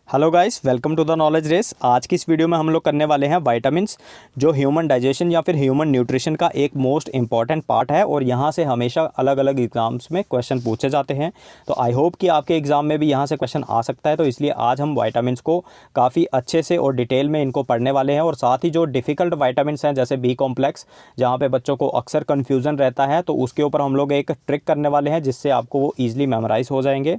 Hello guys, welcome to the knowledge race. आज की इस वीडियो में हम लोग करने वाले हैं विटामिन्स, जो ह्यूमन डाइजेशन या फिर ह्यूमन न्यूट्रिशन का एक मोस्ट इंपॉर्टेंट पार्ट है और यहाँ से हमेशा अलग अलग एग्जाम्स में क्वेश्चन पूछे जाते हैं। तो आई होप कि आपके एग्ज़ाम में भी यहाँ से क्वेश्चन आ सकता है। तो इसलिए आज हम विटामिन्स को काफ़ी अच्छे से और डिटेल में इनको पढ़ने वाले हैं और साथ ही जो डिफ़िकल्ट विटामिन्स हैं जैसे बी कॉम्प्लेक्स, जहाँ पर बच्चों को अक्सर कन्फ्यूज़न रहता है, तो उसके ऊपर हम लोग एक ट्रिक करने वाले हैं जिससे आपको वो ईजिली मेमोराइज हो जाएंगे।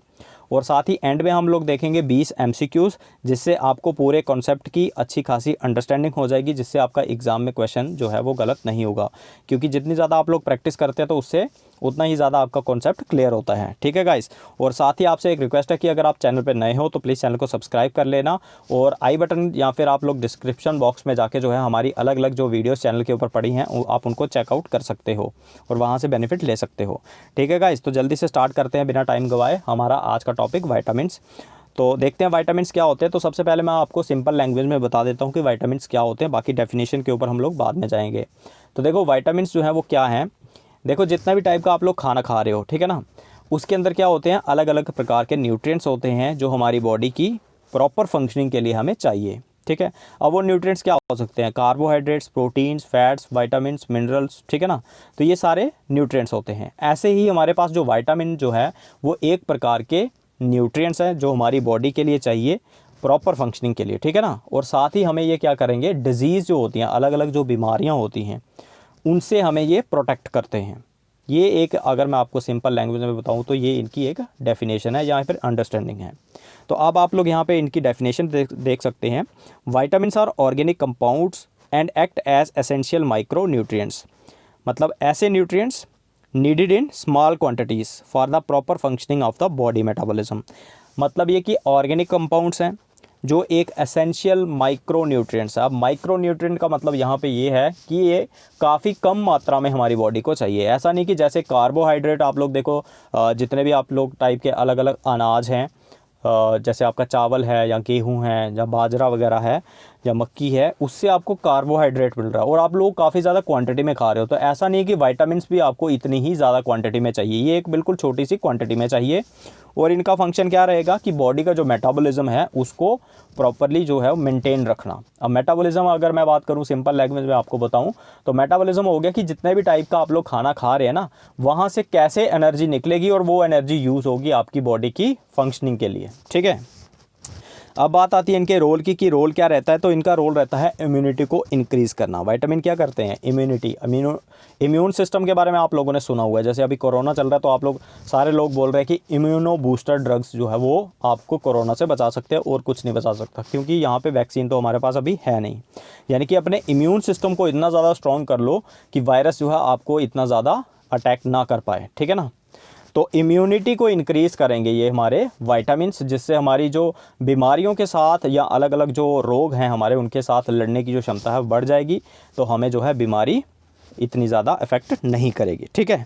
और साथ ही एंड में हम लोग देखेंगे 20 एमसीक्यूज़, जिससे आपको पूरे कॉन्सेप्ट की अच्छी खासी अंडरस्टैंडिंग हो जाएगी, जिससे आपका एग्ज़ाम में क्वेश्चन जो है वो गलत नहीं होगा। क्योंकि जितनी ज़्यादा आप लोग प्रैक्टिस करते हैं तो उससे उतना ही ज़्यादा आपका कॉन्सेप्ट क्लियर होता है। ठीक है गाइस। और साथ ही आपसे एक रिक्वेस्ट है कि अगर आप चैनल पर नए हो तो प्लीज़ चैनल को सब्सक्राइब कर लेना और आई बटन या फिर आप लोग डिस्क्रिप्शन बॉक्स में जाके जो है हमारी अलग अलग जो वीडियोस चैनल के ऊपर पड़ी हैं आप उनको चेकआउट कर सकते हो और वहाँ से बेनिफिट ले सकते हो। ठीक है गाइस, तो जल्दी से स्टार्ट करते हैं बिना टाइम गवाए हमारा आज का टॉपिक विटामिन्स। तो देखते हैं विटामिन्स क्या होते हैं। तो सबसे पहले मैं आपको सिंपल लैंग्वेज में बता देता हूँ कि विटामिन्स क्या होते हैं, बाकी डेफिनेशन के ऊपर हम लोग बाद में जाएंगे। तो देखो विटामिन्स जो है वो क्या हैं। देखो जितना भी टाइप का आप लोग खाना खा रहे हो, ठीक है ना, उसके अंदर क्या होते हैं, अलग अलग प्रकार के न्यूट्रिएंट्स होते हैं जो हमारी बॉडी की प्रॉपर फंक्शनिंग के लिए हमें चाहिए। ठीक है। अब वो न्यूट्रिएंट्स क्या हो सकते हैं, carbohydrates, proteins, fats, vitamins, minerals. ठीक है ना, तो ये सारे न्यूट्रिएंट्स होते हैं। ऐसे ही हमारे पास जो विटामिन जो है वो एक प्रकार के न्यूट्रिएंट्स हैं जो हमारी बॉडी के लिए चाहिए प्रॉपर फंक्शनिंग के लिए। ठीक है ना, और साथ ही हमें ये क्या करेंगे, डिजीज़ जो होती हैं, अलग अलग जो बीमारियाँ होती हैं, उनसे हमें ये प्रोटेक्ट करते हैं। ये एक, अगर मैं आपको सिंपल लैंग्वेज में बताऊं तो ये इनकी एक डेफिनेशन है या फिर अंडरस्टैंडिंग है। तो अब आप लोग यहाँ पे इनकी डेफिनेशन देख सकते हैं। Vitamins are organic compounds and act as essential micro nutrients, मतलब ऐसे nutrients needed in small quantities for the proper functioning of the body metabolism. मतलब ये कि ऑर्गेनिक कंपाउंड्स हैं जो एक एसेंशियल माइक्रो न्यूट्रिएंट्स है। अब माइक्रो न्यूट्रिएंट का मतलब यहाँ पे ये है कि ये काफ़ी कम मात्रा में हमारी बॉडी को चाहिए। ऐसा नहीं कि जैसे कार्बोहाइड्रेट आप लोग देखो, जितने भी आप लोग टाइप के अलग अलग अनाज हैं, जैसे आपका चावल है या गेहूं है या बाजरा वगैरह है या मक्की है, उससे आपको कार्बोहाइड्रेट मिल रहा है और आप लोग काफ़ी ज़्यादा क्वांटिटी में खा रहे हो। तो ऐसा नहीं कि विटामिन्स भी आपको इतनी ही ज़्यादा क्वांटिटी में चाहिए, ये एक बिल्कुल छोटी सी क्वांटिटी में चाहिए। और इनका फंक्शन क्या रहेगा कि बॉडी का जो मेटाबॉलिज्म है उसको प्रॉपरली जो है मेंटेन रखना। अब मेटाबॉलिज्म अगर मैं बात करूँ सिंपल लैंग्वेज में आपको बताऊँ तो मेटाबॉलिज्म हो गया कि जितने भी टाइप का आप लोग खाना खा रहे हैं ना, वहाँ से कैसे एनर्जी निकलेगी और वो एनर्जी यूज़ होगी आपकी बॉडी की फंक्शनिंग के लिए। ठीक है। अब बात आती है इनके रोल की कि रोल क्या रहता है। तो इनका रोल रहता है इम्यूनिटी को इंक्रीज़ करना। विटामिन क्या करते हैं, इम्यूनिटी, इम्यून सिस्टम के बारे में आप लोगों ने सुना हुआ है। जैसे अभी कोरोना चल रहा है तो आप लोग सारे लोग बोल रहे हैं कि इम्यूनो बूस्टर ड्रग्स जो है वो आपको कोरोना से बचा सकते हैं और कुछ नहीं बचा सकता, क्योंकि यहाँ पे वैक्सीन तो हमारे पास अभी है नहीं। यानी कि अपने इम्यून सिस्टम को इतना ज़्यादा स्ट्रॉन्ग कर लो कि वायरस जो है आपको इतना ज़्यादा अटैक ना कर पाए। ठीक है ना, तो इम्यूनिटी को इंक्रीज़ करेंगे ये हमारे विटामिन्स, जिससे हमारी जो बीमारियों के साथ या अलग अलग जो रोग हैं हमारे, उनके साथ लड़ने की जो क्षमता है बढ़ जाएगी। तो हमें जो है बीमारी इतनी ज़्यादा अफेक्ट नहीं करेगी। ठीक है।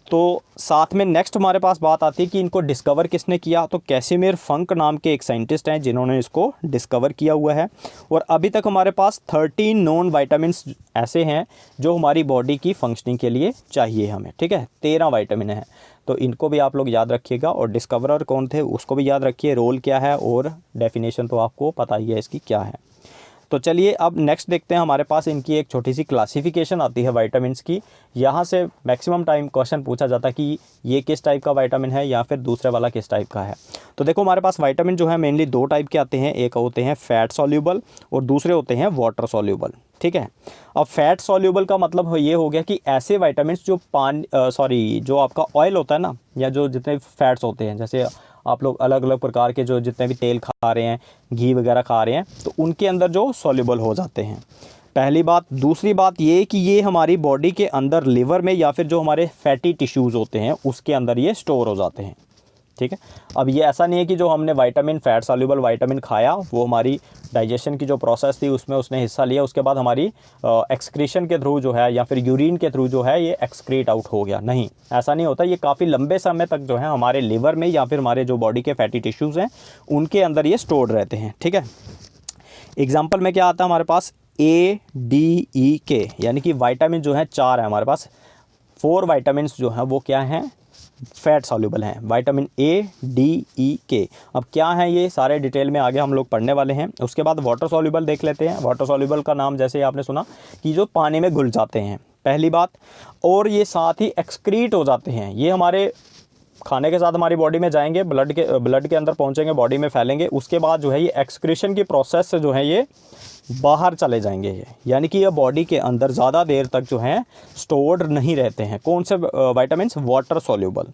तो साथ में नेक्स्ट हमारे पास बात आती है कि इनको डिस्कवर किसने किया। तो कैसिमिर फंक नाम के एक साइंटिस्ट हैं जिन्होंने इसको डिस्कवर किया हुआ है। और अभी तक हमारे पास 13 नॉन विटामिन्स ऐसे हैं जो हमारी बॉडी की फंक्शनिंग के लिए चाहिए हमें। ठीक है, 13 विटामिन हैं। तो इनको भी आप लोग याद रखिएगा और डिस्कवरर कौन थे उसको भी याद रखिए, रोल क्या है और डेफिनेशन तो आपको पता ही है इसकी क्या है। तो चलिए अब नेक्स्ट देखते हैं। हमारे पास इनकी एक छोटी सी क्लासिफिकेशन आती है विटामिन्स की। यहाँ से मैक्सिमम टाइम क्वेश्चन पूछा जाता है कि ये किस टाइप का विटामिन है या फिर दूसरे वाला किस टाइप का है। तो देखो हमारे पास विटामिन जो है मेनली दो टाइप के आते हैं, एक होते हैं फैट सॉल्यूबल और दूसरे होते हैं वाटर सॉल्यूबल। ठीक है। अब फैट सॉल्यूबल का मतलब ये हो गया कि ऐसे विटामिन्स जो जो आपका ऑयल होता है ना, या जो जितने फैट्स होते हैं, जैसे आप लोग अलग अलग प्रकार के जो जितने भी तेल खा रहे हैं, घी वगैरह खा रहे हैं, तो उनके अंदर जो सॉल्युबल हो जाते हैं, पहली बात। दूसरी बात ये कि ये हमारी बॉडी के अंदर लिवर में या फिर जो हमारे फैटी टिश्यूज़ होते हैं उसके अंदर ये स्टोर हो जाते हैं। ठीक है। अब ये ऐसा नहीं है कि जो हमने विटामिन, फैट सॉल्युबल विटामिन खाया वो हमारी डाइजेशन की जो प्रोसेस थी उसमें उसने हिस्सा लिया, उसके बाद हमारी एक्सक्रीशन के थ्रू जो है या फिर यूरिन के थ्रू जो है ये एक्सक्रीट आउट हो गया। नहीं, ऐसा नहीं होता। ये काफ़ी लंबे समय तक जो है हमारे लिवर में या फिर हमारे जो बॉडी के फैटी टिश्यूज़ हैं उनके अंदर ये स्टोर्ड रहते हैं। ठीक है। एग्जाम्पल में क्या आता है हमारे पास, ADEK, यानी कि विटामिन जो है 4 है हमारे पास। 4 विटामिन जो हैं वो क्या हैं, फैट सॉल्युबल हैं, विटामिन ए, डी, ई, के। अब क्या है ये सारे डिटेल में आगे हम लोग पढ़ने वाले हैं। उसके बाद वाटर सॉल्युबल देख लेते हैं। वाटर सॉल्युबल का नाम जैसे आपने सुना कि जो पानी में घुल जाते हैं, पहली बात, और ये साथ ही एक्सक्रीट हो जाते हैं। ये हमारे खाने के साथ हमारी बॉडी में जाएंगे, ब्लड के अंदर पहुंचेंगे, बॉडी में फैलेंगे। उसके बाद जो है ये एक्सक्रीशन की प्रोसेस से जो है ये बाहर चले जाएंगे ये, यानी कि ये बॉडी के अंदर ज़्यादा देर तक जो है स्टोर्ड नहीं रहते हैं। कौन से विटामिन्स? वाटर सॉल्युबल,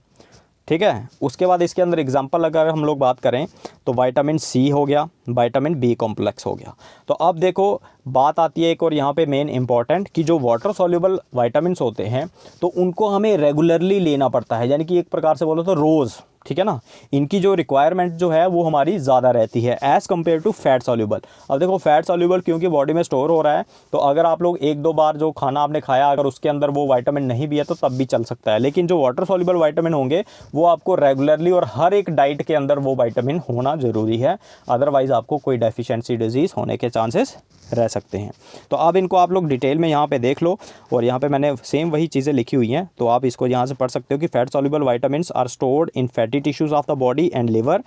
ठीक है। उसके बाद इसके अंदर एग्जांपल अगर हम लोग बात करें तो विटामिन सी हो गया, विटामिन बी कॉम्प्लेक्स हो गया। तो अब देखो बात आती है एक और यहाँ पे मेन इंपॉर्टेंट कि जो वाटर सॉल्युबल विटामिन्स होते हैं तो उनको हमें रेगुलरली लेना पड़ता है, यानी कि एक प्रकार से बोलो तो रोज़, ठीक है ना। इनकी जो रिक्वायरमेंट जो है वो हमारी ज़्यादा रहती है as compare to fat soluble. अब देखो फैट सॉल्युबल क्योंकि बॉडी में स्टोर हो रहा है, तो अगर आप लोग एक दो बार जो खाना आपने खाया अगर उसके अंदर वो विटामिन नहीं भी है तो तब भी चल सकता है। लेकिन जो वाटर सॉल्युबल विटामिन होंगे वो आपको रेगुलरली और हर एक डाइट के अंदर वो विटामिन होना ज़रूरी है, अदरवाइज़ आपको कोई डेफिशिएंसी डिजीज़ होने के चांसेस रह सकते हैं। तो अब इनको आप लोग डिटेल में यहाँ पे देख लो, और यहाँ पे मैंने सेम वही चीज़ें लिखी हुई हैं, तो आप इसको यहाँ से पढ़ सकते हो कि fat soluble vitamins are stored in fatty tissues of the body and liver.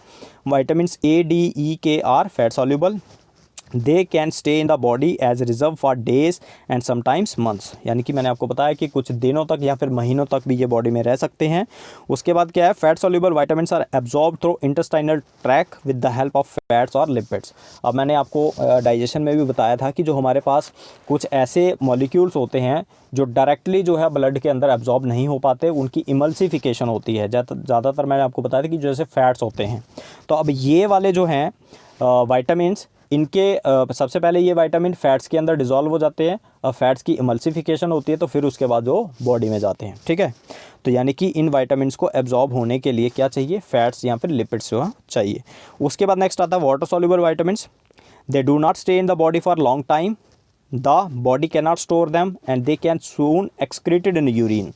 Vitamins A, D, E, K are fat soluble. They can stay in the body as reserve for days and sometimes months, यानी कि मैंने आपको बताया कि कुछ दिनों तक या फिर महीनों तक भी ये बॉडी में रह सकते हैं। उसके बाद क्या है, fat soluble vitamins are absorb through intestinal track with the help of fats और लिपिड्स। अब मैंने आपको डाइजेशन में भी बताया था कि जो हमारे पास कुछ ऐसे मॉलिक्यूल्स होते हैं जो डायरेक्टली जो है ब्लड के अंदर एब्जॉर्ब नहीं हो पाते, उनकी इमल्सिफिकेशन होती है। ज़्यादातर मैंने आपको बताया था कि जैसे फैट्स होते हैं। तो अब ये वाले जो हैं विटामिन्स, इनके सबसे पहले ये विटामिन फैट्स के अंदर डिज़ोल्व हो जाते हैं, और फैट्स की इमल्सिफिकेशन होती है, तो फिर उसके बाद वो बॉडी में जाते हैं, ठीक है। तो यानी कि इन विटामिन्स को एब्जॉर्ब होने के लिए क्या चाहिए, फैट्स या फिर लिपिड्स चाहिए। उसके बाद नेक्स्ट आता है water soluble vitamins. They do not stay in the body for long time, the body can not store them and they can soon excreted in urine.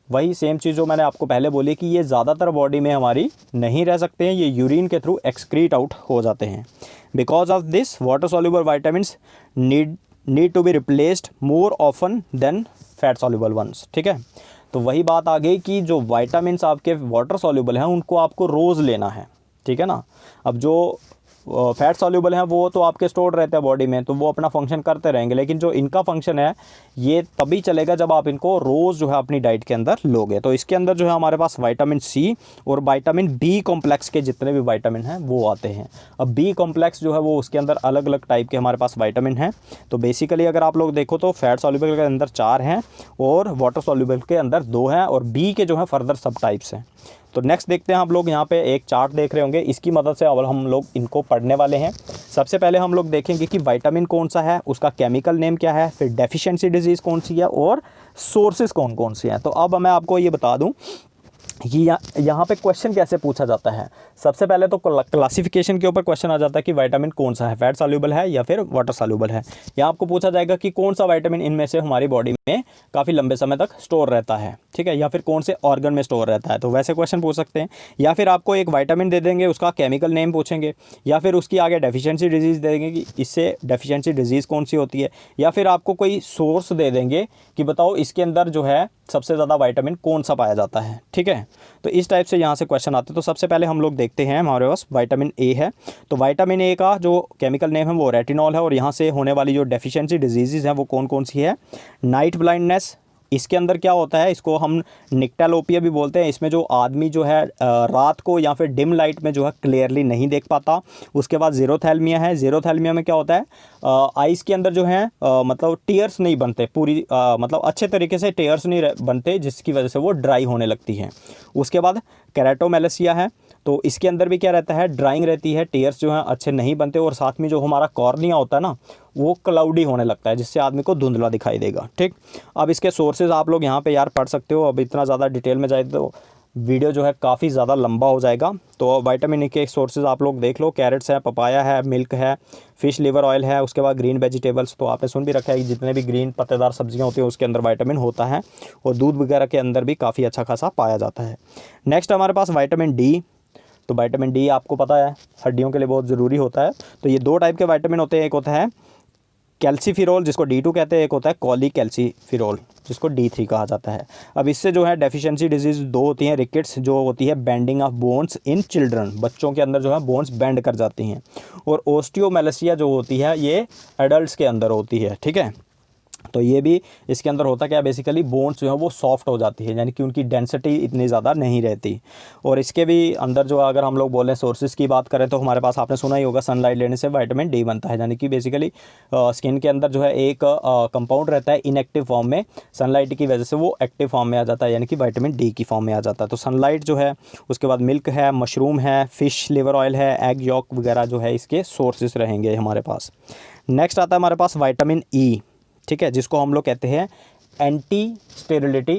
वही सेम चीज़ जो मैंने आपको पहले बोली कि ये ज़्यादातर बॉडी में हमारी नहीं रह सकते हैं, ये यूरिन के थ्रू एक्सक्रीट आउट हो जाते हैं। Because of this water soluble vitamins need to be replaced more often than fat soluble ones, ठीक है। तो वही बात आ गई कि जो विटामिन्स आपके वाटर सॉल्युबल हैं उनको आपको रोज़ लेना है, ठीक है ना। अब जो फैट सॉल्युबल हैं वो तो आपके स्टोर्ड रहते हैं बॉडी में, तो वो अपना फंक्शन करते रहेंगे, लेकिन जो इनका फंक्शन है ये तभी चलेगा जब आप इनको रोज़ जो है अपनी डाइट के अंदर लोगे। तो इसके अंदर जो है हमारे पास विटामिन सी और विटामिन बी कॉम्प्लेक्स के जितने भी विटामिन हैं वो आते हैं। अब बी कॉम्प्लेक्स जो है वो उसके अंदर अलग अलग टाइप के हमारे पास विटामिन हैं। तो बेसिकली अगर आप लोग देखो तो फैट सॉल्युबल के अंदर 4 हैं और वाटर सॉल्युबल के अंदर 2 हैं, और बी के जो है फर्दर सब टाइप्स हैं। तो नेक्स्ट देखते हैं, आप लोग यहाँ पे एक चार्ट देख रहे होंगे, इसकी मदद से अब हम लोग इनको पढ़ने वाले हैं। सबसे पहले हम लोग देखेंगे कि विटामिन कौन सा है, उसका केमिकल नेम क्या है, फिर डेफिशिएंसी डिजीज़ कौन सी है और सोर्सेज कौन कौन सी हैं। तो अब मैं आपको ये बता दूं कि यहाँ पे क्वेश्चन कैसे पूछा जाता है। सबसे पहले तो क्लासिफिकेशन के ऊपर क्वेश्चन आ जाता है कि विटामिन कौन सा है, फैट सॉल्युबल है या फिर वाटर सॉल्युबल है। यहाँ आपको पूछा जाएगा कि कौन सा विटामिन इनमें से हमारी बॉडी में काफ़ी लंबे समय तक स्टोर रहता है, ठीक है, या फिर कौन से ऑर्गन में स्टोर रहता है। तो वैसे क्वेश्चन पूछ सकते हैं, या फिर आपको एक विटामिन दे देंगे, उसका केमिकल नेम पूछेंगे, या फिर उसकी आगे डेफिशिएंसी डिजीज़ दे देंगे कि इससे डेफिशिएंसी डिजीज़ कौन सी होती है, या फिर आपको कोई सोर्स दे देंगे कि बताओ इसके अंदर जो है सबसे ज़्यादा विटामिन कौन सा पाया जाता है, ठीक है। तो इस टाइप से यहाँ से क्वेश्चन आते हैं। तो सबसे पहले हम लोग देखते हैं, हमारे पास विटामिन ए है। तो विटामिन ए का जो केमिकल नेम है वो रेटिनॉल है, और यहाँ से होने वाली जो डेफिशिएंसी डिजीज़ हैं वो कौन कौन सी है। नाइट ब्लाइंडनेस, इसके अंदर क्या होता है, इसको हम निक्टेलोपिया भी बोलते हैं। इसमें जो आदमी जो है रात को या फिर डिम लाइट में जो है क्लियरली नहीं देख पाता। उसके बाद ज़ीरोथैल्मिया है। ज़ीरोथैल्मिया में क्या होता है, आइज़ के अंदर जो है मतलब टीयर्स नहीं बनते पूरी, मतलब अच्छे तरीके से टीयर्स नहीं बनते, जिसकी वजह से वो ड्राई होने लगती है। उसके बाद केराटोमेलेसिया है। तो इसके अंदर भी क्या रहता है, ड्राइंग रहती है, टीयर्स जो हैं अच्छे नहीं बनते, और साथ में जो हमारा कॉर्निया होता है ना वो क्लाउडी होने लगता है, जिससे आदमी को धुंधला दिखाई देगा, ठीक। अब इसके सोर्सेज आप लोग यहाँ पे यार पढ़ सकते हो। अब इतना ज़्यादा डिटेल में जाए तो वीडियो जो है काफ़ी ज़्यादा लंबा हो जाएगा। तो विटामिन ई के सोर्सेज आप लोग देख लो, कैरेट्स है, पपाया है, मिल्क है, फिश लिवर ऑयल है, उसके बाद ग्रीन वेजिटेबल्स। तो आपने सुन भी रखा है कि जितने भी ग्रीन पत्तेदार सब्जियां होती हैं उसके अंदर विटामिन होता है, और दूध वगैरह के अंदर भी काफ़ी अच्छा खासा पाया जाता है। नेक्स्ट हमारे पास विटामिन डी। तो विटामिन डी आपको पता है हड्डियों के लिए बहुत ज़रूरी होता है। तो ये 2 टाइप के विटामिन होते हैं, एक होता है कैल्सीफिरोल जिसको D2 कहते हैं, एक होता है कॉलीकैल्सीफिरोल जिसको D3 कहा जाता है। अब इससे जो है डेफिशिएंसी डिजीज़ दो होती हैं। रिकेट्स जो होती है bending of bones in children, बच्चों के अंदर जो है बोन्स बेंड कर जाती हैं। और ओस्टियोमेलेसिया जो होती है ये एडल्ट्स के अंदर होती है, ठीक है। तो ये भी इसके अंदर होता क्या है, बेसिकली बोन्स जो है वो सॉफ्ट हो जाती है, यानी कि उनकी डेंसिटी इतनी ज़्यादा नहीं रहती। और इसके भी अंदर जो अगर हम लोग बोलें सोर्सेज की बात करें तो हमारे पास आपने सुना ही होगा सनलाइट लेने से विटामिन डी बनता है, यानी कि बेसिकली स्किन के अंदर जो है एक कंपाउंड रहता है इनएक्टिव फॉर्म में, सनलाइट की वजह से वो एक्टिव फॉर्म में आ जाता है, यानी कि विटामिन डी की फॉर्म में आ जाता है। तो सनलाइट जो है, उसके बाद मिल्क है, मशरूम है, फ़िश लिवर ऑयल है, एग यॉक वगैरह जो है इसके सोर्सेज रहेंगे हमारे पास। नेक्स्ट आता है हमारे पास विटामिन ई, ठीक है, जिसको हम लोग कहते हैं एंटी स्टेरिलिटी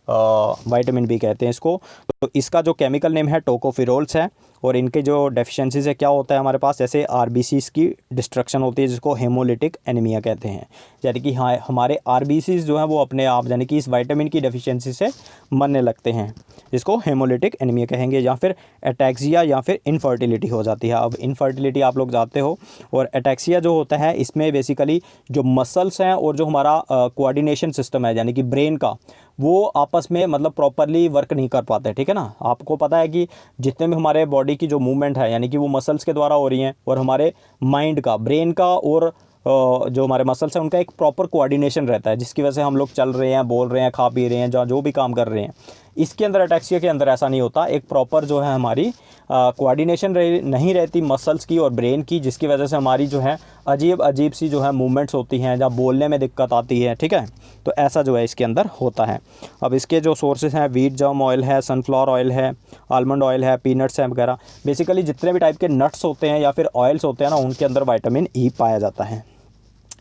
विटामिन बी कहते हैं इसको। तो इसका जो केमिकल नेम है टोकोफिरोल्स है। और इनके जो डेफिशिएंसीज है क्या होता है हमारे पास, जैसे आरबीसीज की डिस्ट्रक्शन होती है जिसको हेमोलिटिक एनीमिया कहते हैं, यानी कि हाँ हमारे आरबीसीज जो है वो अपने आप यानी कि इस विटामिन की डेफिशिएंसी से मरने लगते हैं, जिसको हेमोलिटिक एनीमिया कहेंगे। या फिर एटैक्सिया या फिर इनफर्टिलिटी हो जाती है। अब इनफर्टिलिटी आप लोग जानते हो। और एटैक्सिया जो होता है इसमें बेसिकली जो मसल्स हैं और जो हमारा कोऑर्डिनेशन सिस्टम है यानी कि ब्रेन का, वो आपस में मतलब प्रॉपरली वर्क नहीं कर पाते, ठीक है ना। आपको पता है कि जितने भी हमारे बॉडी की जो मूवमेंट है यानी कि वो मसल्स के द्वारा हो रही हैं, और हमारे माइंड का, ब्रेन का और जो हमारे मसल्स हैं उनका एक प्रॉपर कोऑर्डिनेशन रहता है, जिसकी वजह से हम लोग चल रहे हैं, बोल रहे हैं, खा पी रहे हैं, जो भी काम कर रहे हैं। इसके अंदर एटैक्सिया के अंदर ऐसा नहीं होता। एक प्रॉपर जो है हमारी कोऑर्डिनेशन नहीं रहती मसल्स की और ब्रेन की, जिसकी वजह से हमारी जो है अजीब अजीब सी जो है मूवमेंट्स होती हैं, जहाँ बोलने में दिक्कत आती है, ठीक है। तो ऐसा जो है इसके अंदर होता है। अब इसके जो सोर्सेज हैं, व्हीट जर्म ऑयल है, सनफ्लावर ऑयल है, आलमंड ऑयल है, पीनट्स हैं वगैरह, बेसिकली जितने भी टाइप के नट्स होते हैं या फिर ऑयल्स होते हैं ना, उनके अंदर विटामिन ई पाया जाता है।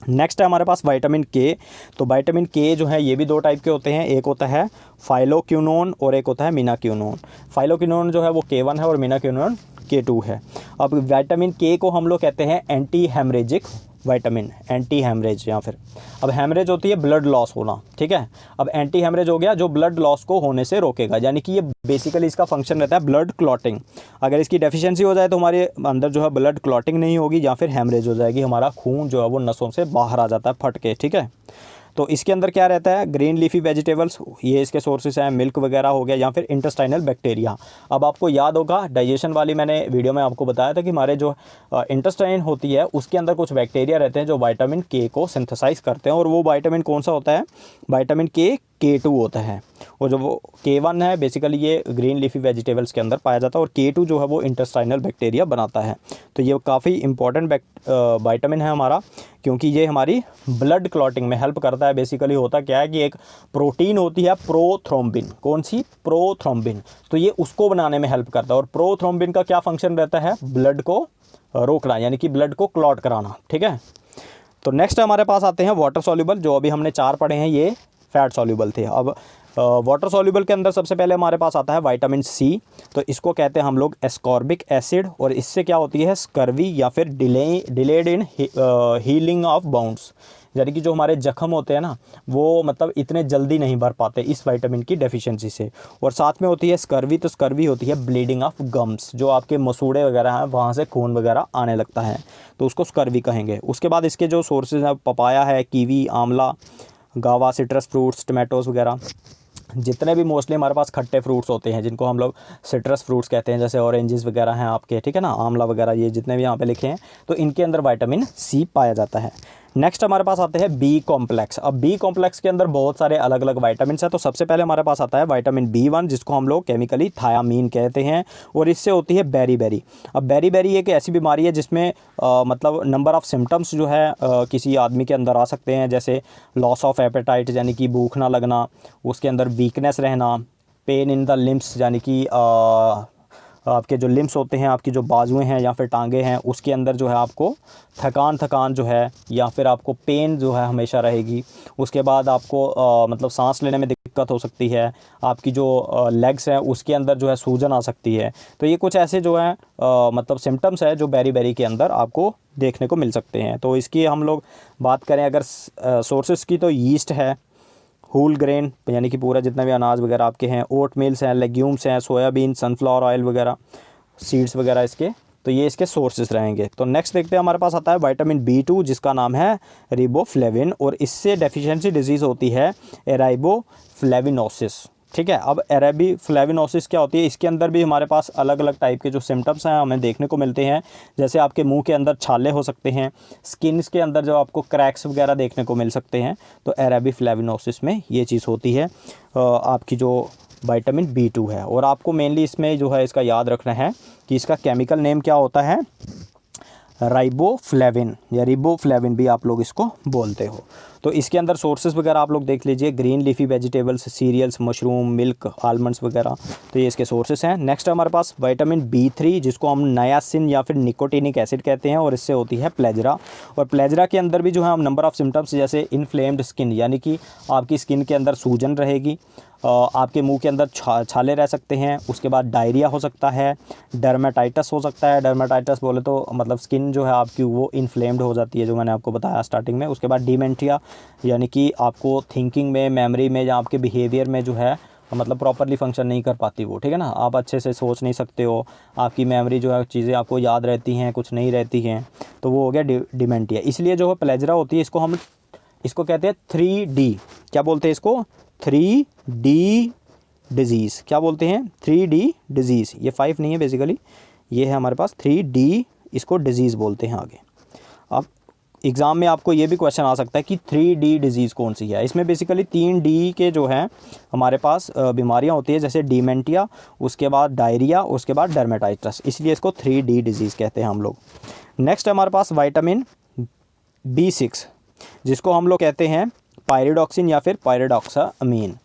नेक्स्ट है हमारे पास विटामिन के। तो विटामिन के जो है ये भी दो टाइप के होते हैं, एक होता है फाइलोक्विनोन और एक होता है मीनाक्विनोन। फाइलोक्विनोन जो है वो K1 है और मीनाक्विनोन K2 है। अब विटामिन के को हम लोग कहते हैं anti haemorrhagic vitamin, anti haemorrhage. या फिर अब हेमरेज होती है ब्लड लॉस होना, ठीक है। अब एंटी हेमरेज हो गया जो ब्लड लॉस को होने से रोकेगा, यानी कि ये बेसिकली इसका फंक्शन रहता है ब्लड क्लॉटिंग। अगर इसकी डेफिशिएंसी हो जाए तो हमारे अंदर जो है ब्लड क्लॉटिंग नहीं होगी या फिर हेमरेज हो जाएगी, हमारा खून जो है वो नसों से बाहर आ जाता है फट के, ठीक है। तो इसके अंदर क्या रहता है, ग्रीन लीफी वेजिटेबल्स, ये इसके सोर्सेस हैं, मिल्क वगैरह हो गया, या फिर इंटेस्टाइनल बैक्टीरिया। अब आपको याद होगा डाइजेशन वाली मैंने वीडियो में आपको बताया था कि हमारे जो इंटेस्टाइन होती है उसके अंदर कुछ बैक्टीरिया रहते हैं जो विटामिन के को सिंथेसाइज करते हैं। और वो विटामिन कौन सा होता है, विटामिन K2 होता है। और जो वो K1 है बेसिकली ये ग्रीन लीफी वेजिटेबल्स के अंदर पाया जाता है, और K2 जो है वो इंटेस्टाइनल बैक्टीरिया बनाता है। तो ये काफ़ी इंपॉर्टेंट विटामिन है हमारा, क्योंकि ये हमारी ब्लड क्लॉटिंग में हेल्प करता है। बेसिकली होता क्या है कि एक प्रोटीन होती है प्रोथ्रोम्बिन, कौन सी, प्रोथ्रोम्बिन, तो ये उसको बनाने में हेल्प करता है। और प्रोथ्रोम्बिन का क्या फंक्शन रहता है, ब्लड को रोकना, यानी कि ब्लड को क्लॉट कराना, ठीक है। तो नेक्स्ट हमारे पास आते हैं वाटर सॉल्युबल, जो अभी हमने 4 पढ़े हैं ये फैट सॉल्युबल थे। अब वाटर सॉल्युबल के अंदर सबसे पहले हमारे पास आता है विटामिन सी। तो इसको कहते हैं हम लोग एस्कॉर्बिक एसिड, और इससे क्या होती है स्कर्वी या फिर delayed in healing of bounds, यानी कि जो हमारे जख्म होते हैं ना वो मतलब इतने जल्दी नहीं भर पाते इस विटामिन की डेफिशिएंसी से। और साथ में होती है स्कर्वी, तो स्कर्वी होती है ब्लीडिंग ऑफ गम्स, जो आपके मसूड़े वगैरह हैं वहाँ से खून वगैरह आने लगता है, तो उसको स्कर्वी कहेंगे। उसके बाद इसके जो सोर्सेज हैं, पपाया है, कीवी, आंवला, गावा, सिट्रस फ्रूट्स, टमाटोज़ वगैरह, जितने भी मोस्टली हमारे पास खट्टे फ्रूट्स होते हैं जिनको हम लोग सिट्रस फ्रूट्स कहते हैं, जैसे ऑरेंजेस वगैरह हैं आपके, ठीक है ना, आंवला वगैरह, ये जितने भी यहाँ पे लिखे हैं, तो इनके अंदर विटामिन सी पाया जाता है। नेक्स्ट हमारे पास आते हैं बी कॉम्प्लेक्स। अब बी कॉम्प्लेक्स के अंदर बहुत सारे अलग अलग विटामिन हैं। तो सबसे पहले हमारे पास आता है विटामिन B1, जिसको हम लोग केमिकली थायामीन कहते हैं, और इससे होती है बेरी। अब बेरी एक ऐसी बीमारी है जिसमें मतलब नंबर ऑफ़ सिम्टम्स जो है किसी आदमी के अंदर आ सकते हैं, जैसे लॉस ऑफ एपेटाइट यानी कि भूख ना लगना, उसके अंदर वीकनेस रहना, पेन इन द लिम्स यानी कि आपके जो लिम्स होते हैं, आपकी जो बाजुएं हैं या फिर टांगे हैं, उसके अंदर जो है आपको थकान जो है या फिर आपको पेन जो है हमेशा रहेगी। उसके बाद आपको मतलब सांस लेने में दिक्कत हो सकती है, आपकी जो लेग्स हैं उसके अंदर जो है सूजन आ सकती है। तो ये कुछ ऐसे जो है मतलब सिम्टम्स है जो बेरी के अंदर आपको देखने को मिल सकते हैं। तो इसकी हम लोग बात करें अगर सोर्सेस की, तो यीस्ट है, होल ग्रेन यानी कि पूरा जितना भी अनाज वगैरह आपके हैं, ओट मिल्स हैं, लेग्यूम्स हैं, सोयाबीन, सनफ्लावर ऑयल वगैरह, सीड्स वगैरह इसके, तो ये इसके सोर्सेज रहेंगे। तो नेक्स्ट देखते हैं, हमारे पास आता है विटामिन B2 जिसका नाम है रिबोफ्लेविन, और इससे डेफिशिएंसी डिजीज़ होती है एराइबोफ्लेविनोसिस। ठीक है, अब एराइबोफ्लेविनोसिस क्या होती है, इसके अंदर भी हमारे पास अलग अलग टाइप के जो सिम्टम्स हैं हमें देखने को मिलते हैं। जैसे आपके मुंह के अंदर छाले हो सकते हैं, स्किन के अंदर जो आपको क्रैक्स वगैरह देखने को मिल सकते हैं, तो एराइबोफ्लेविनोसिस में ये चीज़ होती है आपकी जो विटामिन B2 है। और आपको मेनली इसमें जो है इसका याद रखना है कि इसका केमिकल नेम क्या होता है, राइबोफ्लेविन या रिबोफ्लेविन भी आप लोग इसको बोलते हो। तो इसके अंदर सोर्सेज वगैरह आप लोग देख लीजिए, green leafy vegetables, cereals, mushroom, milk, almonds वगैरह, तो ये इसके सोर्सेज हैं। नेक्स्ट है हमारे पास विटामिन B3 जिसको हम नायासिन या फिर निकोटिनिक एसिड कहते हैं, और इससे होती है प्लेजरा। और प्लेजरा के अंदर भी जो है हम नंबर ऑफ सिम्टम्स जैसे इन्फ्लेम्ड स्किन, यानी कि आपकी स्किन के अंदर सूजन रहेगी, आपके मुंह के अंदर छाले रह सकते हैं, उसके बाद डायरिया हो सकता है, डर्मेटाइटिस हो सकता है। डर्मेटाइटिस बोले तो मतलब स्किन जो है आपकी वो इन्फ्लेम्ड हो जाती है, जो मैंने आपको बताया स्टार्टिंग में। उसके बाद डिमेंटिया, यानी कि आपको थिंकिंग में, मेमोरी में या आपके बिहेवियर में जो है मतलब प्रॉपरली फंक्शन नहीं कर पाती वो, ठीक है ना, आप अच्छे से सोच नहीं सकते हो, आपकी मेमोरी जो है चीज़ें आपको याद रहती हैं, कुछ नहीं रहती हैं, तो वो हो गया डिमेंटिया। इसलिए जो है प्लेजरा होती है इसको कहते हैं 3D, क्या बोलते हैं इसको, 3D डिजीज़, क्या बोलते हैं, 3D डिजीज़। ये 5 नहीं है बेसिकली, ये है हमारे पास 3D, इसको डिजीज़ बोलते हैं आगे। अब एग्ज़ाम में आपको ये भी क्वेश्चन आ सकता है कि 3D डिजीज़ कौन सी है। इसमें बेसिकली 3D के जो है हमारे पास बीमारियां होती है, जैसे डिमेंटिया, उसके बाद डायरिया, उसके बाद डर्मेटाइटिस, इसलिए इसको 3D डिजीज़ कहते हैं हम लोग। नेक्स्ट है हमारे पास विटामिन B6 जिसको हम लोग कहते हैं पायरिडॉक्सिन या फिर पायरिडॉक्सामीन।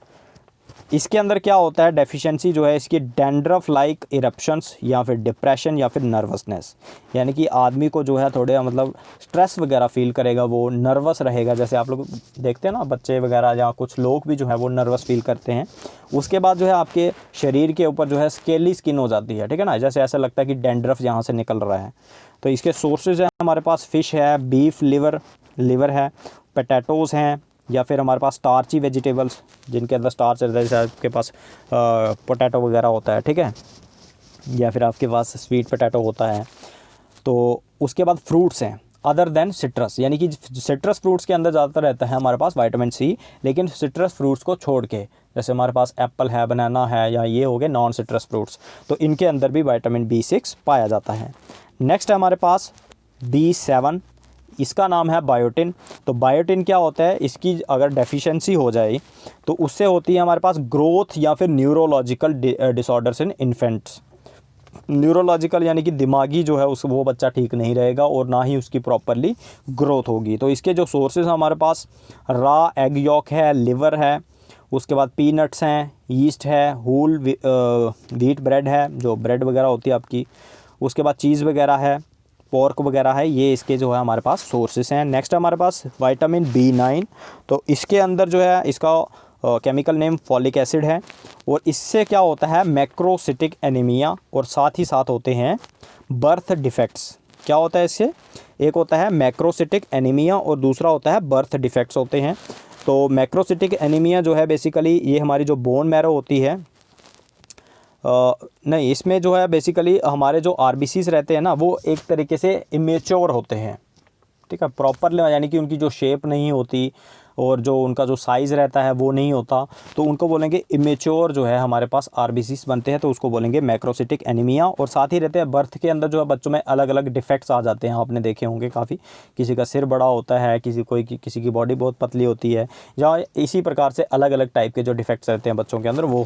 इसके अंदर क्या होता है, डेफिशिएंसी जो है इसकी डैंड्रफ लाइक इरप्शंस या फिर डिप्रेशन या फिर नर्वसनेस, यानी कि आदमी को जो है थोड़े मतलब स्ट्रेस वगैरह फील करेगा, वो नर्वस रहेगा। जैसे आप लोग देखते हैं ना, बच्चे वगैरह या कुछ लोग भी जो है वो नर्वस फील करते हैं। उसके बाद जो है आपके शरीर के ऊपर जो है स्केली स्किन हो जाती है, ठीक है ना, जैसे ऐसा लगता है कि डैंड्रफ यहाँ से निकल रहा है। तो इसके सोर्सेज हैं हमारे पास, फ़िश है, बीफ लिवर है, पोटैटोज़ हैं, या फिर हमारे पास स्टार्ची वेजिटेबल्स जिनके अंदर स्टार्च रहता है, जैसे आपके पास पोटैटो वगैरह होता है, ठीक है, या फिर आपके पास स्वीट पोटैटो होता है। तो उसके बाद फ्रूट्स हैं अदर देन सिट्रस, यानी कि सिट्रस फ्रूट्स के अंदर ज़्यादातर रहता है हमारे पास विटामिन C, लेकिन सिट्रस फ्रूट्स को छोड़ के जैसे हमारे पास एप्पल है, बनाना है, या ये हो गए नॉन सिट्रस फ्रूट्स, तो इनके अंदर भी विटामिन B6 पाया जाता है। नेक्स्ट है हमारे पास B7, इसका नाम है बायोटिन। तो बायोटिन क्या होता है, इसकी अगर डेफिशिएंसी हो जाए तो उससे होती है हमारे पास ग्रोथ या फिर neurological disorders in infants. Neurological यानी कि दिमागी जो है वो बच्चा ठीक नहीं रहेगा और ना ही उसकी प्रॉपरली ग्रोथ होगी। तो इसके जो सोर्सेज हमारे पास रा एग यॉक है, लिवर है, उसके बाद पीनट्स हैं, यीस्ट है, होल व्हीट ब्रेड है, जो ब्रेड वगैरह होती है आपकी, उसके बाद चीज़ वगैरह है, पोर्क वगैरह है, ये इसके जो है हमारे पास सोर्सेस हैं। नेक्स्ट हमारे पास विटामिन B9, तो इसके अंदर जो है इसका केमिकल नेम फॉलिक एसिड है, और इससे क्या होता है मैक्रोसिटिक एनीमिया, और साथ ही साथ होते हैं बर्थ डिफेक्ट्स। क्या होता है इससे, एक होता है मैक्रोसिटिक एनीमिया और दूसरा होता है बर्थ डिफेक्ट्स होते हैं। तो मैक्रोसिटिक एनीमिया जो है बेसिकली ये हमारी जो बोन मैरो होती है, नहीं, इसमें जो है बेसिकली हमारे जो RBCs रहते हैं ना, वो एक तरीके से इमेच्योर होते हैं, ठीक है, प्रॉपर, यानी कि उनकी जो शेप नहीं होती और जो उनका जो साइज़ रहता है वो नहीं होता, तो उनको बोलेंगे इमेच्योर जो है हमारे पास RBCs बनते हैं, तो उसको बोलेंगे मैक्रोसिटिक एनीमिया। और साथ ही रहते हैं बर्थ के अंदर जो है बच्चों में अलग अलग डिफेक्ट्स आ जाते हैं, आपने देखे होंगे काफ़ी, किसी का सिर बड़ा होता है, किसी की बॉडी बहुत पतली होती है, या इसी प्रकार से अलग अलग टाइप के जो डिफेक्ट्स रहते हैं बच्चों के अंदर वो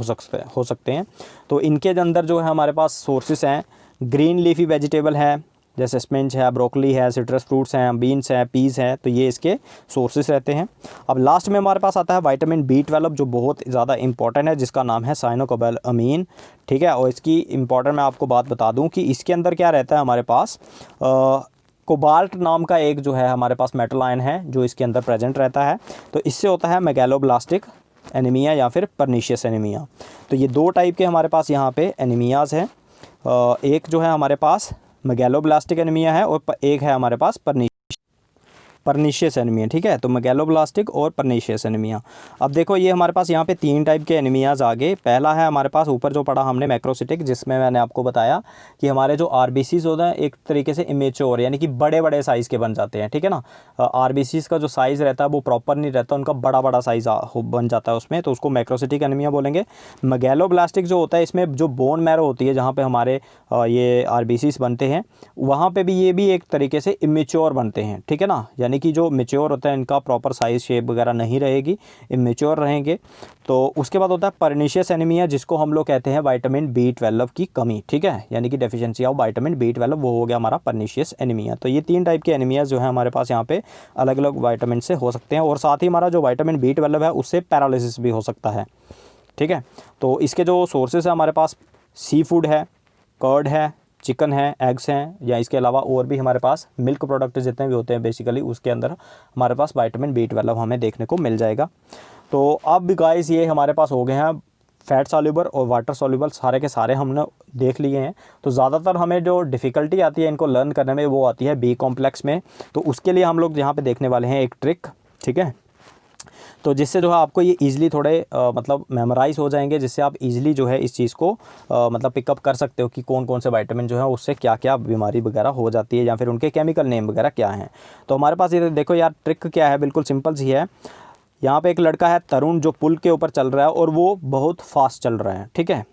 हो सकते हैं। तो इनके अंदर जो है हमारे पास सोर्सेस हैं, ग्रीन लीफी वेजिटेबल है, जैसे स्पिनच है, ब्रोकली है, सिट्रस फ्रूट्स हैं, बीन्स हैं, पीस हैं, तो ये इसके सोर्सेस रहते हैं। अब लास्ट में हमारे पास आता है विटामिन B12 जो बहुत ज़्यादा इंपॉर्टेंट है, जिसका नाम है साइनोकोबालामीन, ठीक है। और इसकी इंपॉर्टेंट मैं आपको बात बता दूं कि इसके अंदर क्या रहता है हमारे पास, कोबाल्ट नाम का एक जो है हमारे पास मेटल आयन है जो इसके अंदर प्रेजेंट रहता है। तो इससे होता है मेगालोब्लास्टिक एनीमिया या फिर परनीशियस एनीमिया। तो ये दो टाइप के हमारे पास यहाँ पे एनीमियाज़ हैं, एक जो है हमारे पास मेगालोब्लास्टिक एनीमिया है और एक है हमारे पास परनीशियस। परनीशियस एनीमिया, ठीक है। तो मेगैलोब्लास्टिक और परनीशियस एनीमिया। अब देखो ये हमारे पास यहाँ पे 3 टाइप के एनीमियाज आ गए। पहला है हमारे पास ऊपर जो पढ़ा हमने मैक्रोसिटिक, जिसमें मैंने आपको बताया कि हमारे जो आरबीसीज होते हैं एक तरीके से इमेच्योर यानी कि बड़े बड़े साइज़ के बन जाते हैं, ठीक है ना। आरबीसीज का जो साइज़ रहता है वो प्रॉपर नहीं रहता, उनका बड़ा बड़ा साइज़ बन जाता है उसमें, तो उसको मैक्रोसिटिक एनीमिया बोलेंगे। मेगैलोब्लास्टिक जो होता है इसमें जो बोन मैरो होती है जहाँ पे हमारे ये आरबीसीज बनते हैं, वहाँ पे भी ये भी एक तरीके से इमेच्योर बनते हैं, ठीक है ना। यानी कि जो मेच्योर होता है इनका प्रॉपर साइज़ शेप वगैरह नहीं रहेगी, इमेच्योर रहेंगे। तो उसके बाद होता है परनीशियस एनीमिया, जिसको हम लोग कहते हैं विटामिन B12 की कमी, ठीक है, यानी कि डेफिशिएंसी ऑफ विटामिन B12, वो हो गया हमारा परनीशियस एनीमिया। तो ये 3 टाइप के एनीमियाज जो है हमारे पास यहाँ पे अलग अलग विटामिन से हो सकते हैं, और साथ ही हमारा जो विटामिन B12 है उससे पैरालिसिस भी हो सकता है, ठीक है। तो इसके जो सोर्सेज है हमारे पास सी फूड है, कर्ड है, चिकन है, एग्स हैं, या इसके अलावा और भी हमारे पास मिल्क प्रोडक्ट जितने भी होते हैं बेसिकली उसके अंदर हमारे पास विटामिन B12 हमें देखने को मिल जाएगा। तो अब गाइस ये हमारे पास हो गए हैं फैट सॉल्युबल और वाटर सॉल्युबल, सारे के सारे हमने देख लिए हैं। तो ज़्यादातर हमें जो डिफ़िकल्टी आती है इनको लर्न करने में वो आती है B कॉम्प्लेक्स में। तो उसके लिए हम लोग यहाँ पे देखने वाले हैं एक ट्रिक, ठीक है। तो जिससे जो है आपको ये ईज़िली थोड़े मतलब मेमोराइज़ हो जाएंगे, जिससे आप ईज़िली जो है इस चीज़ को मतलब पिकअप कर सकते हो कि कौन कौन से विटामिन जो है उससे क्या क्या बीमारी वगैरह हो जाती है, या फिर उनके केमिकल नेम वगैरह क्या हैं। तो हमारे पास ये देखो यार ट्रिक क्या है, बिल्कुल सिंपल सी है। यहाँ पे एक लड़का है तरुण जो पुल के ऊपर चल रहा है और वो बहुत फास्ट चल रहा है, ठीक है।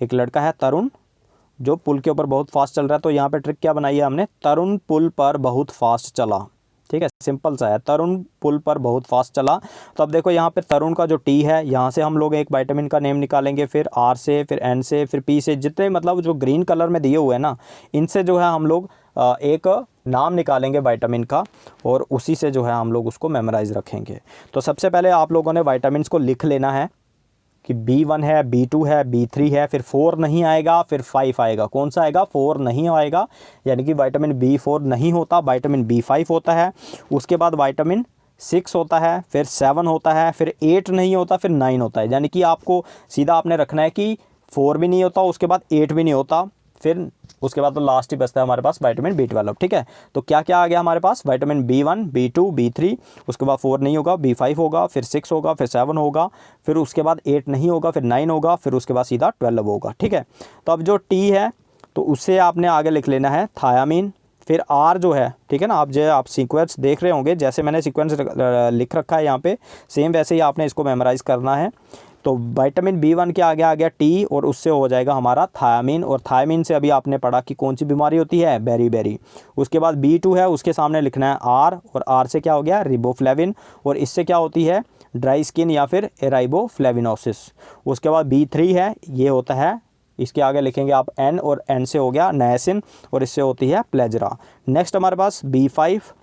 एक लड़का है तरुण जो पुल के ऊपर बहुत फास्ट चल रहा है। तो यहाँ पे ट्रिक क्या बनाई है हमने, तरुण पुल पर बहुत फास्ट चला, ठीक है, सिंपल सा है, तरुण पुल पर बहुत फास्ट चला। तो अब देखो यहाँ पे तरुण का जो टी है यहाँ से हम लोग एक विटामिन का नेम निकालेंगे, फिर आर से, फिर एन से, फिर पी से, जितने मतलब जो ग्रीन कलर में दिए हुए हैं ना इनसे जो है हम लोग एक नाम निकालेंगे विटामिन का, और उसी से जो है हम लोग उसको मेमोराइज रखेंगे। तो सबसे पहले आप लोगों ने विटामिन को लिख लेना है कि B1 है, B2 है, B3 है, फिर 4 नहीं आएगा, फिर 5 आएगा। कौन सा आएगा, 4 नहीं आएगा, यानी कि विटामिन B4 नहीं होता, विटामिन B5 होता है। उसके बाद विटामिन 6 होता है, फिर 7 होता है, फिर 8 नहीं होता, फिर 9 होता है। यानी कि आपको सीधा आपने रखना है कि 4 भी नहीं होता, उसके बाद 8 भी नहीं होता, फिर उसके बाद तो लास्ट ही बचता है हमारे पास विटामिन B12, ठीक है। तो क्या क्या आ गया हमारे पास, विटामिन B1, B2, B3, उसके बाद 4 नहीं होगा, B5 होगा, फिर 6 होगा, फिर 7 होगा, फिर उसके बाद 8 नहीं होगा, फिर 9 होगा, फिर उसके बाद सीधा 12 होगा, ठीक है। तो अब जो T है तो उससे आपने आगे लिख लेना है थायामीन, फिर R जो है, ठीक है ना। आप सीक्वेंस देख रहे होंगे, जैसे मैंने सीक्वेंस लिख रखा है यहाँ पे सेम वैसे ही आपने इसको मेमोराइज़ करना है। तो विटामिन B1 के आगे आ गया टी, और उससे हो जाएगा हमारा थायामीन, और थायामीन से अभी आपने पढ़ा कि कौन सी बीमारी होती है, बेरी। उसके बाद B2 है, उसके सामने लिखना है आर, और आर से क्या हो गया, रिबोफ्लेविन, और इससे क्या होती है, ड्राई स्किन या फिर एराइबोफ्लेविनोसिस। उसके बाद B3 है, ये होता है, इसके आगे लिखेंगे आप एन, और एन से हो गया नायसिन, और इससे होती है प्लेजरा। नेक्स्ट हमारे पास B5,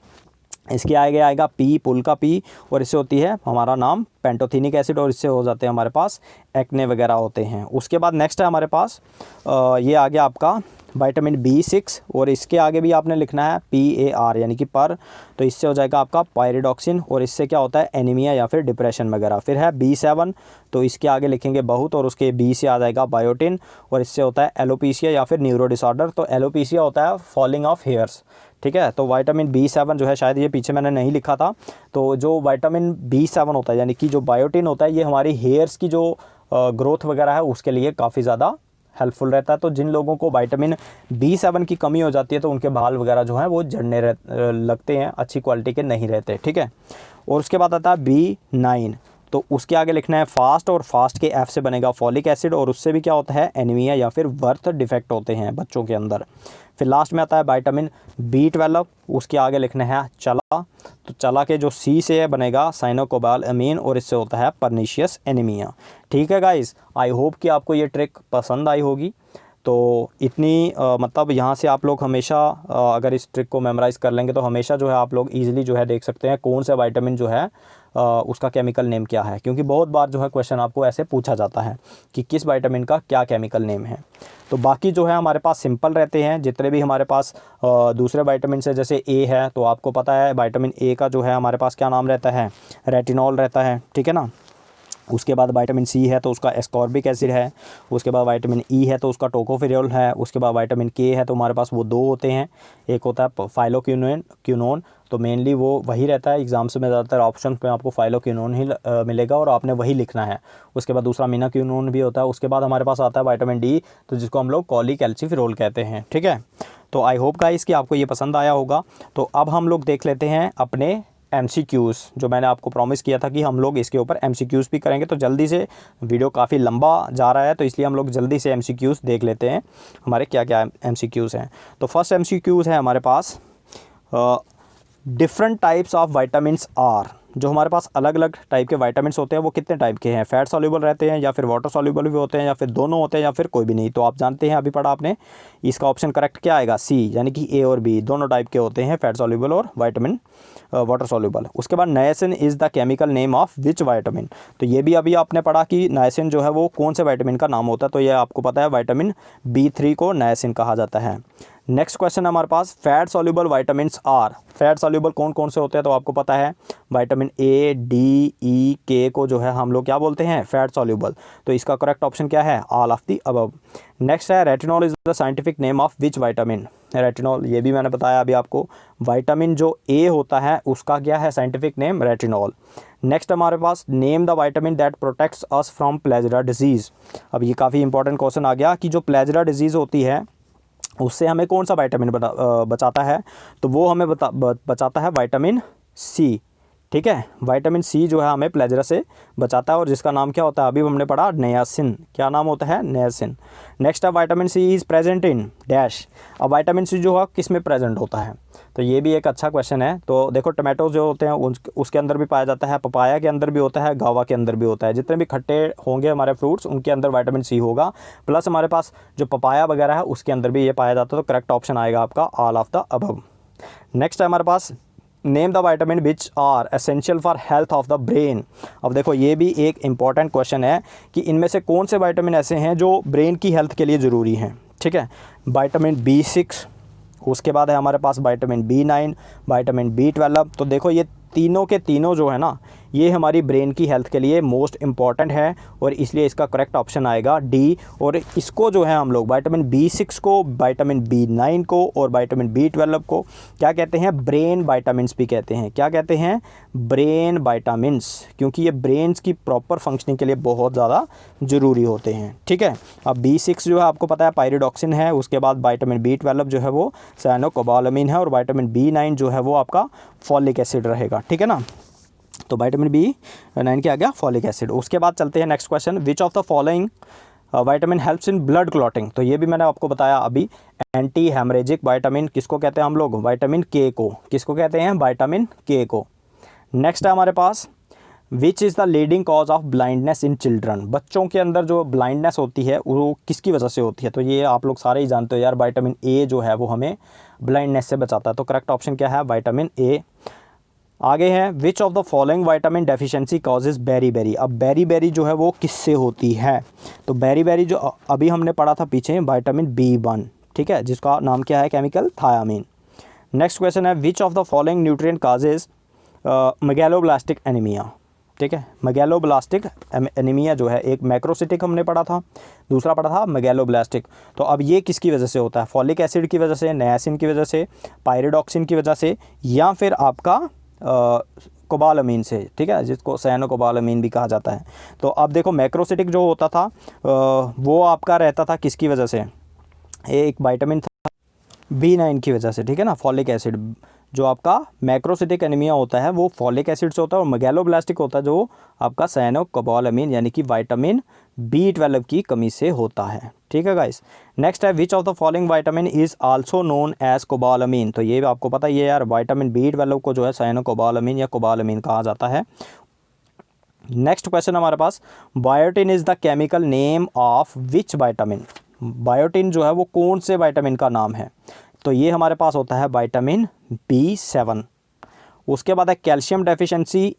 इसके आगे आएगा पी, पुल का पी, और इससे होती है हमारा नाम पेंटोथेनिक एसिड, और इससे हो जाते हैं हमारे पास एक्ने वगैरह होते हैं। उसके बाद नेक्स्ट है हमारे पास ये आ गया आपका विटामिन B6, और इसके आगे भी आपने लिखना है PAR यानी कि पर, तो इससे हो जाएगा आपका पायरिडॉक्सिन, और इससे क्या होता है एनीमिया या फिर डिप्रेशन वगैरह। फिर है B7, तो इसके आगे लिखेंगे बहुत, और उसके B से आ जाएगा बायोटिन, और इससे होता है एलोपीसिया या फिर न्यूरो डिसऑर्डर। तो एलोपीसिया होता है फॉलिंग ऑफ हेयर्स, ठीक है। तो विटामिन B7 जो है, शायद ये पीछे मैंने नहीं लिखा था, तो जो विटामिन B7 होता है यानी कि जो बायोटिन होता है, ये हमारी हेयर्स की जो ग्रोथ वगैरह है उसके लिए काफ़ी ज़्यादा हेल्पफुल रहता है। तो जिन लोगों को विटामिन B7 की कमी हो जाती है तो उनके बाल वगैरह जो हैं वो झड़ने लगते हैं, अच्छी क्वालिटी के नहीं रहते, ठीक है। और उसके बाद आता है B9, तो उसके आगे लिखना है फास्ट, और फास्ट के F से बनेगा फॉलिक एसिड, और उससे भी क्या होता है एनीमिया या फिर बर्थ डिफेक्ट होते हैं बच्चों के अंदर। फिर लास्ट में आता है विटामिन B12, उसके आगे लिखना है चला, तो चला के जो C से बनेगा साइनोकोबालामीन, और इससे होता है परनीशियस एनीमिया। ठीक है गाइस, आई होप कि आपको ये ट्रिक पसंद आई होगी। तो इतनी मतलब यहाँ से आप लोग हमेशा अगर इस ट्रिक को मेमोराइज़ कर लेंगे तो हमेशा जो है आप लोग ईजिली जो है देख सकते हैं कौन सा विटामिन जो है उसका केमिकल नेम क्या है, क्योंकि बहुत बार जो है क्वेश्चन आपको ऐसे पूछा जाता है कि किस विटामिन का क्या केमिकल नेम है। तो बाकी जो है हमारे पास सिंपल रहते हैं जितने भी हमारे पास दूसरे विटामिन से, जैसे ए है तो आपको पता है विटामिन ए का जो है हमारे पास क्या नाम रहता है, रेटिनॉल रहता है, ठीक है ना। उसके बाद विटामिन सी है तो उसका एस्कॉर्बिक एसिड है, उसके बाद विटामिन ई है तो उसका टोकोफेरोल है, उसके बाद विटामिन के है तो हमारे पास वो 2 होते हैं, एक होता है फाइलोक्विनोन, तो मेनली वो वही रहता है एग्जाम्स में ज़्यादातर ऑप्शन पे आपको फाइलोक्विनोन ही मिलेगा और आपने वही लिखना है। उसके बाद दूसरा मीनाक्विनोन भी होता है। उसके बाद हमारे पास आता है विटामिन डी, तो जिसको हम लोग कॉलीकैल्सिफेरोल कहते हैं, ठीक है। तो आई होप गाइस कि आपको ये पसंद आया होगा। तो अब हम लोग देख लेते हैं अपने MCQs, जो मैंने आपको प्रॉमिस किया था कि हम लोग इसके ऊपर MCQs भी करेंगे। तो जल्दी से, वीडियो काफ़ी लंबा जा रहा है तो इसलिए हम लोग जल्दी से MCQs देख लेते हैं हमारे क्या क्या MCQs हैं। तो फर्स्ट MCQs है हमारे पास, different types of vitamins are. जो हमारे पास अलग अलग टाइप के विटामिन्स होते हैं वो कितने टाइप के हैं, फैट सॉल्युबल रहते हैं या फिर वाटर सॉल्युबल भी होते हैं या फिर दोनों होते हैं या फिर कोई भी नहीं। तो आप जानते हैं, अभी पढ़ा आपने, इसका ऑप्शन करेक्ट क्या आएगा, सी, यानी कि ए और बी दोनों टाइप के होते हैं, फैट सॉल्युबल और विटामिन वाटर सॉल्युबल। उसके बाद niacin is the chemical name of which vitamin. तो ये भी अभी आपने पढ़ा कि नायसिन जो है वो कौन से विटामिन का नाम होता है, तो ये आपको पता है विटामिन B3 को नायसिन कहा जाता है। नेक्स्ट क्वेश्चन हमारे पास, fat soluble vitamins are. Fat soluble कौन कौन से होते हैं, तो आपको पता है विटामिन ए, डी, ई, के को जो है हम लोग क्या बोलते हैं, फैट सॉल्युबल। तो इसका करेक्ट ऑप्शन क्या है, all of the above. Next है, retinol is the scientific name of which vitamin. Retinol, ये भी मैंने बताया अभी आपको, विटामिन जो ए होता है उसका क्या है साइंटिफिक नेम, रेटिनॉल। नेक्स्ट हमारे पास, name the vitamin that protects us from pellagra disease. अब ये काफ़ी इंपॉर्टेंट क्वेश्चन आ गया कि जो प्लेजरा डिजीज़ होती है उससे हमें कौन सा विटामिन बचाता है, तो वो हमें बचाता है विटामिन सी, ठीक है। विटामिन सी जो है हमें प्लेजरा से बचाता है और जिसका नाम क्या होता है, अभी हमने पढ़ा नियासिन। क्या नाम होता है, नियासिन। नेक्स्ट है, vitamin C is present in dash. अब विटामिन सी जो है किस में प्रेजेंट होता है, तो ये भी एक अच्छा क्वेश्चन है। तो देखो, टमाटो जो होते हैं उसके अंदर भी पाया जाता है, पपाया के अंदर भी होता है, गावा के अंदर भी होता है। जितने भी खट्टे होंगे हमारे फ्रूट्स उनके अंदर विटामिन सी होगा, प्लस हमारे पास जो पपाया वगैरह है उसके अंदर भी ये पाया जाता है। तो करेक्ट ऑप्शन आएगा आपका all of the above. Next है हमारे पास, name the vitamin which are essential for health of the brain. अब देखो, ये भी एक इंपॉर्टेंट क्वेश्चन है कि इनमें से कौन से विटामिन ऐसे हैं जो ब्रेन की हेल्थ के लिए ज़रूरी हैं, ठीक है। विटामिन B6, उसके बाद है हमारे पास विटामिन B9, विटामिन B12। तो देखो, ये तीनों के तीनों जो है ना, ये हमारी ब्रेन की हेल्थ के लिए मोस्ट इम्पॉर्टेंट है और इसलिए इसका करेक्ट ऑप्शन आएगा डी। और इसको जो है हम लोग विटामिन B6 को, विटामिन B9 को और विटामिन B12 को क्या कहते हैं, ब्रेन विटामिन्स भी कहते हैं। क्या कहते हैं, ब्रेन विटामिन्स, क्योंकि ये ब्रेन्स की प्रॉपर फंक्शनिंग के लिए बहुत ज़्यादा ज़रूरी होते हैं, ठीक है। अब B6 जो है आपको पता है पायरिडॉक्सिन है, उसके बाद विटामिन B12 जो है वो साइनोकोबालामिन है और विटामिन B9 जो है वो आपका फॉलिक एसिड रहेगा, ठीक है ना। तो विटामिन B9 क्या आ गया, फॉलिक एसिड। उसके बाद चलते हैं next question, which of the following vitamin helps in blood clotting. तो ये भी मैंने आपको बताया अभी, एंटी हेमरेजिक विटामिन किसको कहते हैं हम लोग, विटामिन के को। किसको कहते हैं, विटामिन के को। नेक्स्ट है हमारे पास, which is the leading cause of blindness in children. बच्चों के अंदर जो ब्लाइंडनेस होती है वो किसकी वजह से होती है, तो ये आप लोग सारे ही जानते हो यार, विटामिन ए जो है वो हमें ब्लाइंडनेस से बचाता है। तो करेक्ट ऑप्शन क्या है, विटामिन ए। आगे है, which of the following vitamin deficiency causes beri. अब बेरी जो है वो किससे होती है, तो बेरी जो अभी हमने पढ़ा था पीछे, विटामिन B1, ठीक है, जिसका नाम क्या है, केमिकल थायामीन। नेक्स्ट क्वेश्चन है, which of the following nutrient causes megaloblastic anaemia. ठीक है, मेगैलोब्लास्टिक एनीमिया जो है, एक मैक्रोसिटिक हमने पढ़ा था, दूसरा पढ़ा था मेगैलोब्लास्टिक। तो अब ये किसकी वजह से होता है, फॉलिक एसिड की वजह से, नियासिन की वजह से, पायरिडॉक्सिन की वजह से, या फिर आपका कोबालामीन से, ठीक है, जिसको साइनोकोबालामीन भी कहा जाता है। तो अब देखो, मैक्रोसिटिक जो होता था वो आपका रहता था किसकी वजह से, एक विटामिन था B9 की वजह से, ठीक है ना, फॉलिक एसिड। जो आपका मैक्रोसिटिक एनीमिया होता है वो फॉलिक एसिड से होता है और मेगैलोब्लास्टिक होता है जो आपका साइनोकोबालामीन यानी कि विटामिन B12 की कमी से होता है, ठीक है गाइस। नेक्स्ट है, which of the following vitamin is also known as cobalamin. तो ये आपको पता ही है यार, विटामिन B12 को जो है साइनोकोबालामीन या कोबालामीन कहा जाता है। नेक्स्ट क्वेश्चन हमारे पास, biotin is the chemical name of which vitamin. Biotin जो है वो कौन से विटामिन का नाम है, तो ये हमारे पास होता है विटामिन B7। उसके बाद है calcium deficiency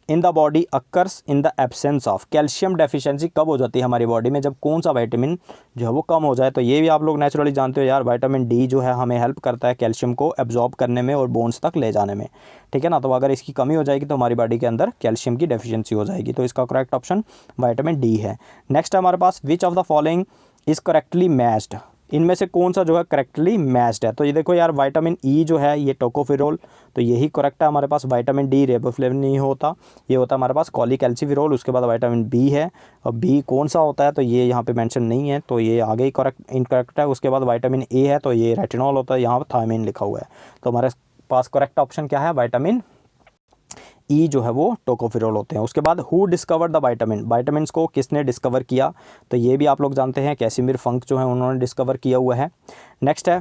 in the body occurs in the absence of. Calcium deficiency कब हो जाती है हमारी बॉडी में, जब कौन सा विटामिन जो है वो कम हो जाए। तो ये भी आप लोग नेचुरली जानते हो यार, विटामिन डी जो है हमें हेल्प करता है कैल्शियम को एब्जॉर्ब करने में और बोन्स तक ले जाने में, ठीक है ना। तो अगर इसकी कमी हो जाएगी तो हमारी बॉडी के अंदर कैल्शियम की डेफिशिएंसी हो जाएगी। तो इसका करेक्ट ऑप्शन विटामिन डी है। नेक्स्ट है हमारे पास, which of the following is correctly matched. इनमें से कौन सा जो है करेक्टली मैच्ड है। तो ये देखो यार, विटामिन ई जो है ये टोकोफेरोल, तो यही करेक्ट है हमारे पास। विटामिन डी रेबोफ्लेविन नहीं होता, ये होता है हमारे पास कॉलीकैल्सिफेरोल। उसके बाद विटामिन बी है, और बी कौन सा होता है तो ये यहाँ पे मेंशन नहीं है, तो ये आगे ही करेक्ट इनकरेक्ट है। उसके बाद विटामिन ए है, तो ये रेटिनॉल होता है, यहाँ पर थायमिन लिखा हुआ है। तो हमारे पास करेक्ट ऑप्शन क्या है, विटामिन ई जो है वो टोकोफेरोल होते हैं। उसके बाद हु डिस्कवर्ड द विटामिन को किसने डिस्कवर किया, तो ये भी आप लोग जानते हैं, कैसिमिर फंक जो है उन्होंने डिस्कवर किया हुआ है। नेक्स्ट है,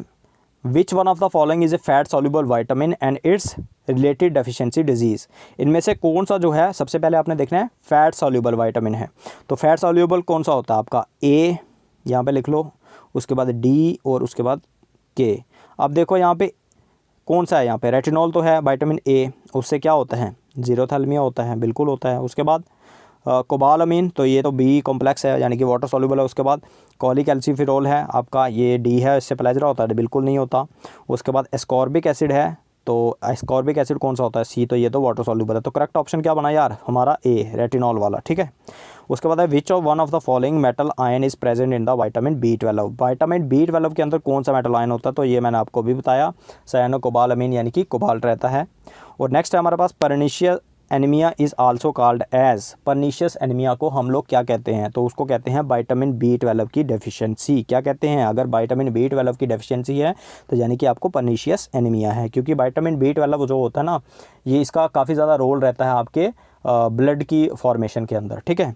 which one of the following is a fat soluble vitamin and it's related deficiency disease. इनमें से कौन सा जो है, सबसे पहले आपने देखना है फैट सॉल्युबल विटामिन है। तो फैट सॉल्युबल कौन सा होता है आपका, ए यहाँ पे लिख लो, उसके बाद डी और उसके बाद के। अब देखो यहाँ पे कौन सा है, यहाँ पे रेटिनॉल तो है, विटामिन ए, उससे क्या होता है, जीरोथैल्मिया होता है, बिल्कुल होता है। उसके बाद कोबालामीन, तो ये तो बी कॉम्प्लेक्स है यानी कि वाटर सॉल्युबल है। उसके बाद कॉलीकैल्सिफेरोल है आपका, ये डी है, इससे प्लेजरा होता है, बिल्कुल नहीं होता। उसके बाद एस्कॉर्बिक एसिड है, तो एस्कॉर्बिक एसिड कौन सा होता है, सी, तो ये तो वाटर सॉल्युबल है। तो करेक्ट ऑप्शन क्या बना यार हमारा, ए रेटिनॉल वाला, ठीक है। उसके बाद है, which of one of the following metal ion is present in the vitamin B12. Vitamin B12 के अंदर कौन सा मेटल आयन होता है, तो ये मैंने आपको भी बताया, साइनोकोबालामीन यानी कि कोबाल्ट रहता है। और नेक्स्ट है हमारे पास, pernicious anaemia is also called as. Pernicious anaemia को हम लोग क्या कहते हैं, तो उसको कहते हैं विटामिन बी12 की डेफिशिएंसी। क्या कहते हैं, अगर विटामिन बी12 की डेफिशिएंसी है तो यानी कि आपको परनीशियस एनीमिया है, क्योंकि विटामिन बी12 जो होता है ना, ये इसका काफ़ी ज़्यादा रोल रहता है आपके ब्लड की फॉर्मेशन के अंदर, ठीक है।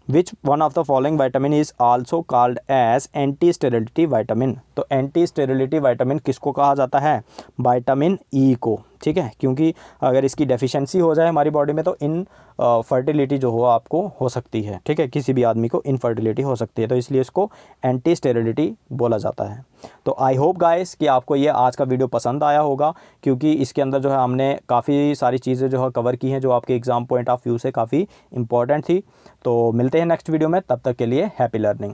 Which one of the following vitamin is also called as anti sterility vitamin. तो एंटी स्टेरिलिटी विटामिन किसको कहा जाता है, विटामिन ई को, ठीक है। क्योंकि अगर इसकी डेफिशिएंसी हो जाए हमारी बॉडी में तो इन फर्टिलिटी जो हो आपको हो सकती है, ठीक है, किसी भी आदमी को इनफर्टिलिटी हो सकती है, तो इसलिए इसको एंटी स्टेरिलिटी बोला जाता है। तो आई होप गाइस कि आपको ये आज का वीडियो पसंद आया होगा, क्योंकि इसके अंदर जो है हमने काफ़ी सारी चीज़ें जो है कवर की हैं जो आपके एग्ज़ाम पॉइंट ऑफ व्यू से काफ़ी इंपॉर्टेंट थी। तो मिलते हैं नेक्स्ट वीडियो में, तब तक के लिए हैप्पी लर्निंग।